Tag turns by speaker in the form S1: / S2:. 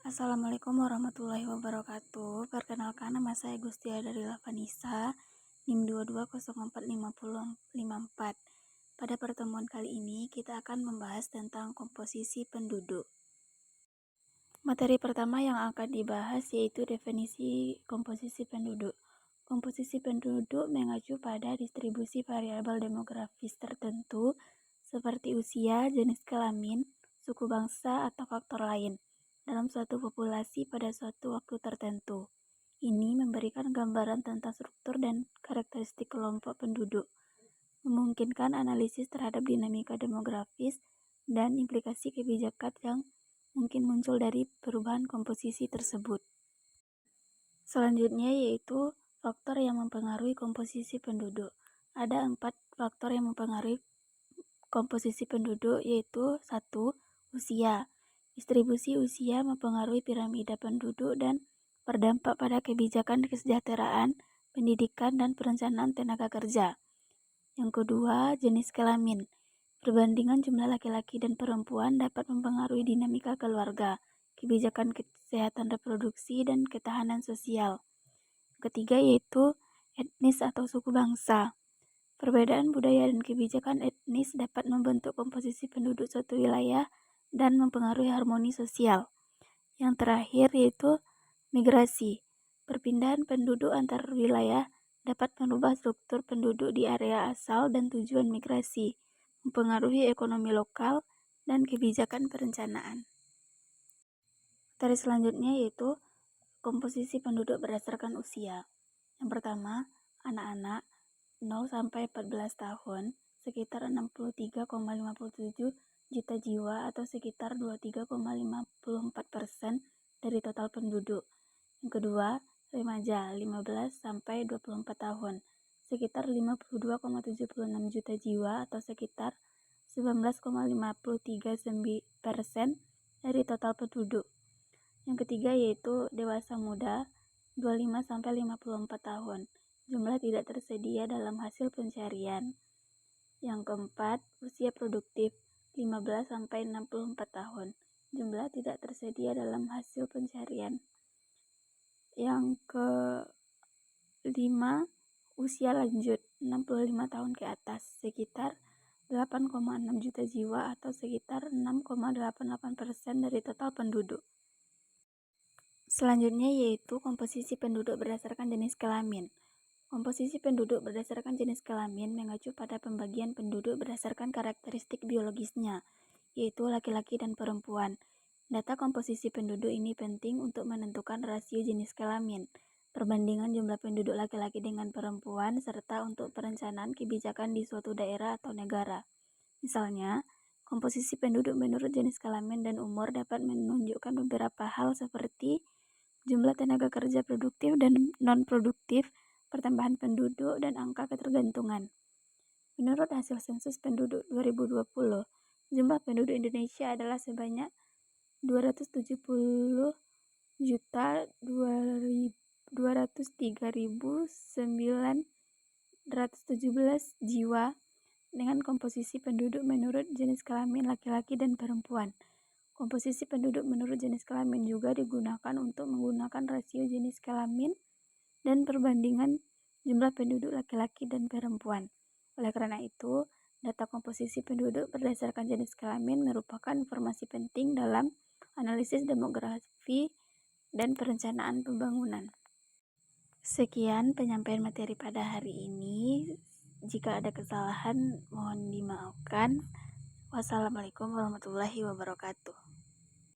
S1: Assalamualaikum warahmatullahi wabarakatuh. Perkenalkan, nama saya Gustia dari Lavanisa, NIM 22045054. Pada pertemuan kali ini, kita akan membahas tentang komposisi penduduk. Materi pertama yang akan dibahas yaitu definisi komposisi penduduk. Komposisi penduduk mengacu pada distribusi variabel demografis tertentu seperti usia, jenis kelamin, suku bangsa, atau faktor lain dalam suatu populasi pada suatu waktu tertentu. Ini memberikan gambaran tentang struktur dan karakteristik kelompok penduduk, memungkinkan analisis terhadap dinamika demografis dan implikasi kebijakan yang mungkin muncul dari perubahan komposisi tersebut. Selanjutnya yaitu faktor yang mempengaruhi komposisi penduduk. Ada 4 faktor yang mempengaruhi komposisi penduduk, yaitu 1. Usia. Distribusi usia mempengaruhi piramida penduduk dan berdampak pada kebijakan kesejahteraan, pendidikan, dan perencanaan tenaga kerja. Yang kedua, jenis kelamin. Perbandingan jumlah laki-laki dan perempuan dapat mempengaruhi dinamika keluarga, kebijakan kesehatan reproduksi, dan ketahanan sosial. Ketiga yaitu etnis atau suku bangsa. Perbedaan budaya dan kebijakan etnis dapat membentuk komposisi penduduk suatu wilayah dan mempengaruhi harmoni sosial. Yang terakhir yaitu migrasi. Perpindahan penduduk antar wilayah dapat merubah struktur penduduk di area asal dan tujuan migrasi, mempengaruhi ekonomi lokal dan kebijakan perencanaan. Materi selanjutnya yaitu komposisi penduduk berdasarkan usia. Yang pertama, anak-anak 0 sampai 14 tahun sekitar 63,57 juta jiwa atau sekitar 23,54% dari total penduduk. Yang kedua, remaja 15 sampai 24 tahun sekitar 52,76 juta jiwa atau sekitar 19,53% dari total penduduk. Yang ketiga yaitu dewasa muda 25 sampai 54 tahun. Jumlah tidak tersedia dalam hasil pencarian. Yang keempat, usia produktif 15 sampai 64 tahun. Jumlah tidak tersedia dalam hasil pencarian. Yang kelima, usia lanjut 65 tahun ke atas sekitar 8,6 juta jiwa atau sekitar 6,88% dari total penduduk. Selanjutnya yaitu komposisi penduduk berdasarkan jenis kelamin. Komposisi penduduk berdasarkan jenis kelamin mengacu pada pembagian penduduk berdasarkan karakteristik biologisnya, yaitu laki-laki dan perempuan. Data komposisi penduduk ini penting untuk menentukan rasio jenis kelamin, perbandingan jumlah penduduk laki-laki dengan perempuan, serta untuk perencanaan kebijakan di suatu daerah atau negara. Misalnya, komposisi penduduk menurut jenis kelamin dan umur dapat menunjukkan beberapa hal seperti jumlah tenaga kerja produktif dan non-produktif, pertambahan penduduk, dan angka ketergantungan. Menurut hasil sensus penduduk 2020, jumlah penduduk Indonesia adalah sebanyak 203.917 jiwa dengan komposisi penduduk menurut jenis kelamin laki-laki dan perempuan. Komposisi penduduk menurut jenis kelamin juga digunakan untuk menggunakan rasio jenis kelamin dan perbandingan jumlah penduduk laki-laki dan perempuan. Oleh karena itu, data komposisi penduduk berdasarkan jenis kelamin merupakan informasi penting dalam analisis demografi dan perencanaan pembangunan. Sekian penyampaian materi pada hari ini. Jika ada kesalahan, mohon dimaafkan. Wassalamualaikum warahmatullahi wabarakatuh.